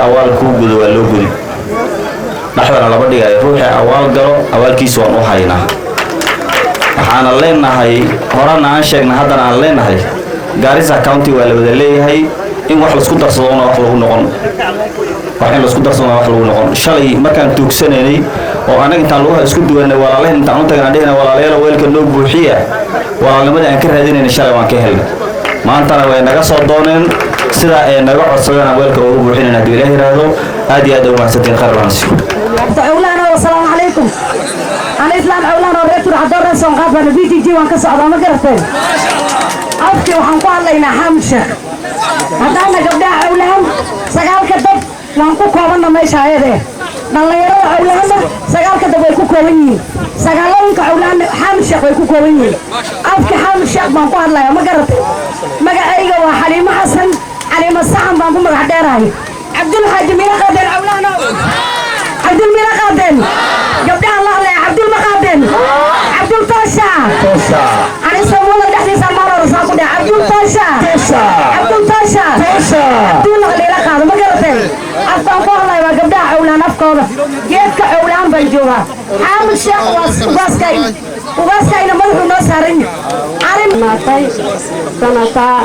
أول كوجد ولا كوجد نحن على بدي روح أول قالوا أول كيس وانوحينا حنا لنا هاي هرانا عشان هذا لنا هاي Garissa County ولا بدلي هاي إن واحد سكوتر صونا واحد لو نقول واحد سكوتر صونا واحد لو نقول شلي ما كان توكسنني وأنا كنت أروح أسكت وأنا ولا له أنت أنت كان عندنا ولا له ويل كنوب بوحية ولا ما أنكر هذين إن شاء الله ما كهل ما أنت أنا وين نقص ضونن سلا نقع صيانا ويل كنوب بوحية ندي له هذا هذه هذا ما ستين خرّانس. أولانا والسلام عليكم. أنا إسلام أولانا وريتور حضر رسم غابة نبيتي جي وانك صعبة ما قرفتين. أوكي وحنقول الله ينا حمشة. هذا أنا قبل أولان سجال كتب وانكو كوابنا ما يشاهده. نلاقي أولانا سجال كتب ويكو كوابني. سجالهم كأولان حمشة ويكو كوابني. أوكي حمشة وانكو الله ما قرفتين. ما قايقة وحليم حسن عليم السحن وانكو ما قدراي. عبد الحاج مين قادر أولانا. عبد المين قادر. قبل الله لا عبد المقادر. عبد الفاشا. أنا سمونا دحدي سمارة رسالة عبد الفاشا. عبد الفاشا. عبد الله اللي لقاه ما قرتين. أفكار الله وقبل أولان أفكار. جيتك أولان بنجوا. حامل شيء وباسكاين ما هو نصارين. عارف ما تاي سنة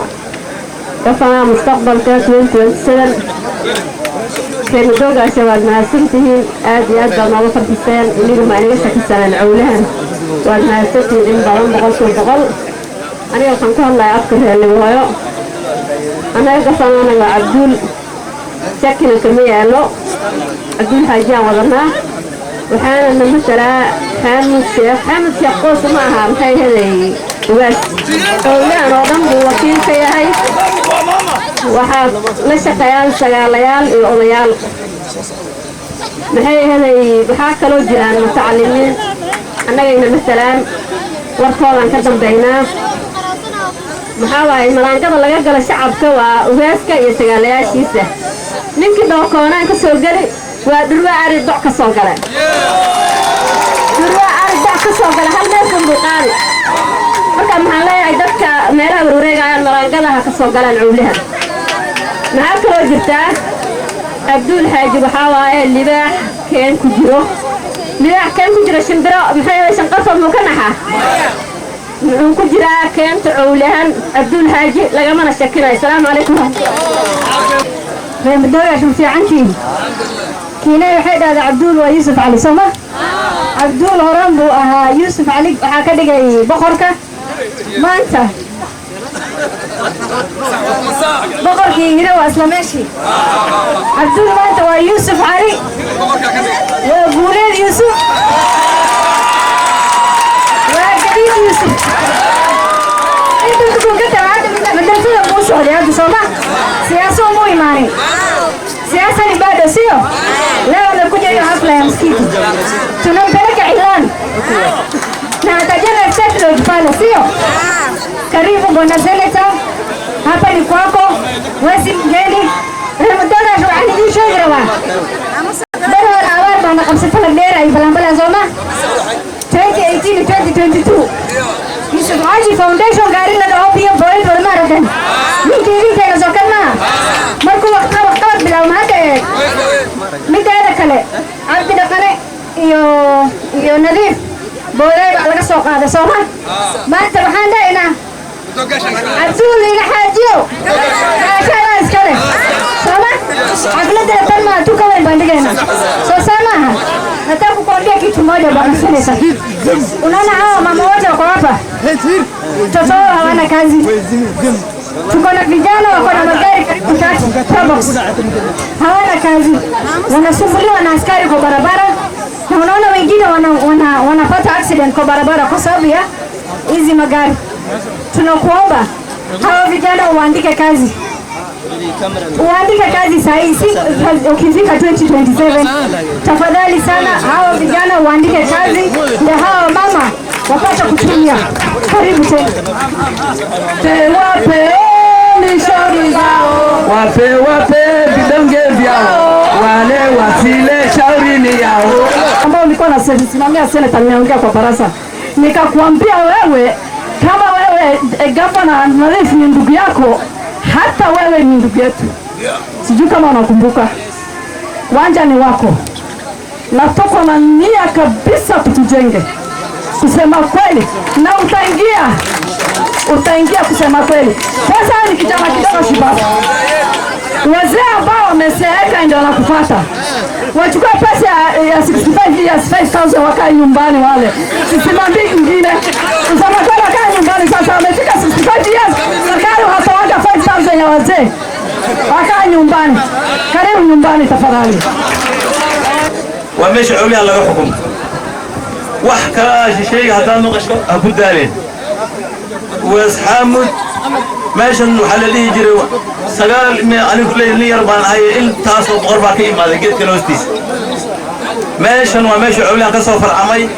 كفانا مستقبل كاسمين تنسل. كانوا دوغا شباب ناسنتهن آديات بالنظر في السنة اللي هم عليها في السنة الأولان والناسنتهن إن بغل بغل بغل أنا يلقنكم الله يذكر اللي وهايو أنا يقصنا أنا وعبدول شكل كمية له عبدول حاجة وضرنا وحانا مثلا حامد شيخ قوس معها محي هذي بس أولان وضم وكيل كيهي waxaad la shaqeeyaan sagaalayaal iyo odayaal maxay haday waxa kala jiraan mutacalimiin annagayna midalaan warkoodan ka dambeynaa maxaa waay malaangada laga gala shacabka waa ugaaska iyo sagaalayaashiisa ninkii dookoonaan ka soo gali waa dhurwa ari doc ka soo galay hal meel kan buqaari marka maxaan leeyahay dadka meelaha wareegayaan malaangadaha ka soo galaan cawlaha maxaa kaloo jirtaa abdul xaaji waxaa waaye libaax keen ku jiro shimbiro maxay shanqafad muu ka naxaa muxuu ku jiraa keenta cawlahan abdul xaaji lagamana shakinayo asalaamu calaykum reemadooya shumsi cantiin kiinay waxay dhahdaa cabduul waa yuusuf cali sooma cabduul horan buu ahaa yuusuf cali waxaa ka dhigay boqorka maanta boqorkii hire waa isla meeshii cabduul maanta waa yuusuf cali waa guuleed yuusuf waa gadiid yuusuf inta dukunka tabaada madrasada muu socday hadda sooma siyaasoo muu imaanin siyaasani bado sio leo amekuja hiyo hafla ya msikiti tunampeleka Ilan na atajana settled pale sio karibu bwana seneta hapa ni kwako wesi mgeni remodana shughuli hii shajara bado awal bana kamsita lagera ibalambala zoma 2018-2022 Yusuf Haji Foundation gari na opio boy boy maradan miki vinta na zokana marku waqt bilaw maade midada kale abdi dhaqane iyo nadiif boolay laga soo qaada Soomaa maanta waxaan leeyahay abduul ila xaajiyo aashada iskale Soomaa aqlada tan ma tu kawen bandigena soo samaha nataka kukuambia kitu moja bwana seneta unaona hawa mama wote wako hapa toto hawana kazi tuko na vijana wako na magari karibu 3 probox hawana kazi wanasumbuliwa na askari kwa barabara na unaona wengine wanapata accident kwa barabara kwa sababu ya hizi magari tunakuomba hawa vijana uandike kazi saa hii ukifika 2027 tafadhali sana hawa vijana uandike kazi ndio hawa mama wapate kutumia karibu tena shauri zao wape vidonge vyao wale wasile shauri ni yao ambao ulikuwa nasimamia seneta nimeongea kwa baraza nikakuambia wewe kama wewe gavana Nadiif ni ndugu yako hata wewe ni ndugu yetu sijui kama unakumbuka uwanja ni wako, na tuko na nia kabisa tutujenge, kusema kweli, na utaingia kusema kweli. Sasa ni kijana kidogo shibabu, wazee ambao wameseeka ndio wanakufuata, wachukua pesa ya 65 years 5,000 wakae nyumbani, wale sisimambi ingine kusema kweli wakae nyumbani. Sasa wamefika 65 years, serikali hatawaga 5,000 ya wazee wakae nyumbani. Karibu nyumbani tafadhali. ومش عليا الله يحكم وحكا شيء هذا نقش أبو دالين واسحامد ماشي إنه حللي يجري سجال ما أنا كل اللي يربان هاي التاسو بغربة كي ما لقيت كنوستيس ماشي إنه ماشي عليا كسافر عمي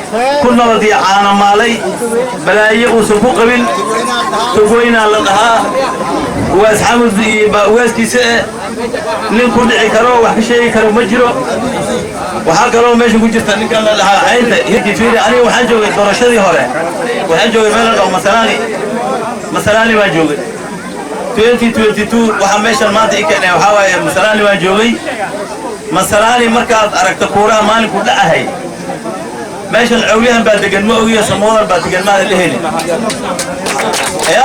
كنا رضي عنا مالي بلا يقصفوا قبل تقولنا لها واسحامد واسكي ساء نكون عكرو وحشي كرو مجرو وحكروا ماشي كنت نقول لها عينته هيك فيري أنا وحجوا الدرشة هلا وحجوا ملك أو مثلاً ما جوي 2022 وحماش المنطقة كنا وحاول مثلاً ما جوي مثلاً مركز أركت كورة مالك ولا هي ماشي العوليها بعد جنموية سموار بعد جنمات اللي هني يا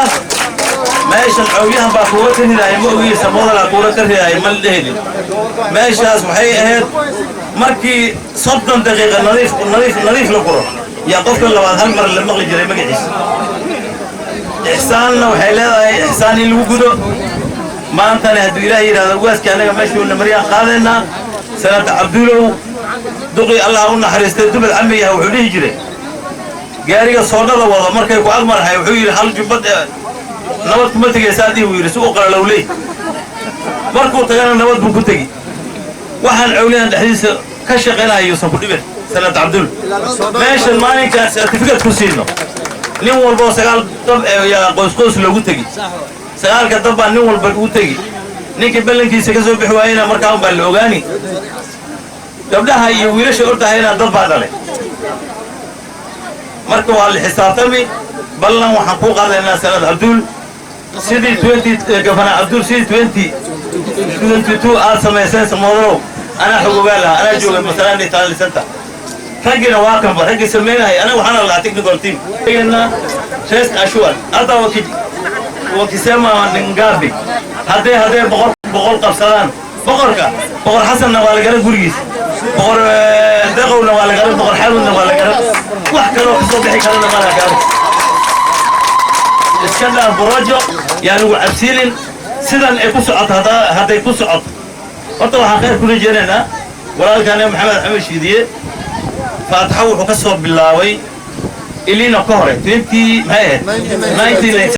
ماشي العوليها بقوة هنا الموية سموار الكورة كرهي هاي مال اللي هني ماشي أصبحي markii 30 daqiiqo nadiif la qoro ya qofka labaad hal mar la maqli jiray magaciisa ihsaanna waxay leedahay ihsaan in lagu gudo maanta haddii ilaahay yiraahdo waaska anaga meeshii uu mariyaan qaadayna sanad abdulow duqi allah u naxariistay dubad camiyaha wuxuu dhihi jiray gaariga soodada wada markay ku agmarahay wuxuu yiri hal jubad nabad kuma tagaysaadii uu yiri suuq qalalowley markuu tagana nabad buu ku tagi waxaan cawliyan dhaxdiisa ka shaqeynaa yuusan ku dhibin sanad abdul meesha maalinka certificate ku siino nin walba sagaal dab ya qoys loogu tagi sagaalka dab baa nin walba ugu tagi ninkii balankiisa ka soo bixi waayna markaa baa la ogaani gabdhaha iyo wiilasha ordahayna dab baa dhalay marka waa la xisaabtami ballan waxaan ku qaadaynaa sanad abdul sidii 20 gafana abdul sidii 22 aad samaysay samoodo أنا حقوقها أنا جوا مثلاً نتعلم سنتا رجل واقم برجل سمينها أنا وحنا اللي أعطيك نقول تيم إننا شيء أشوال هذا وكسمة نجابي هذا بقول قبصان بقول حسن نوال جرب بريس بقول دقو نوال جرب بقول حلو نوال جرب وحكروا الصبح كانوا نوال جرب إسكندر براجع يعني وعبسيلين سيدنا يكسعط هذا يكسعط وطبعا خير كل جننا ولا كان محمد حمد شديد فتحول وكسر بالله اللي نقهره 20 19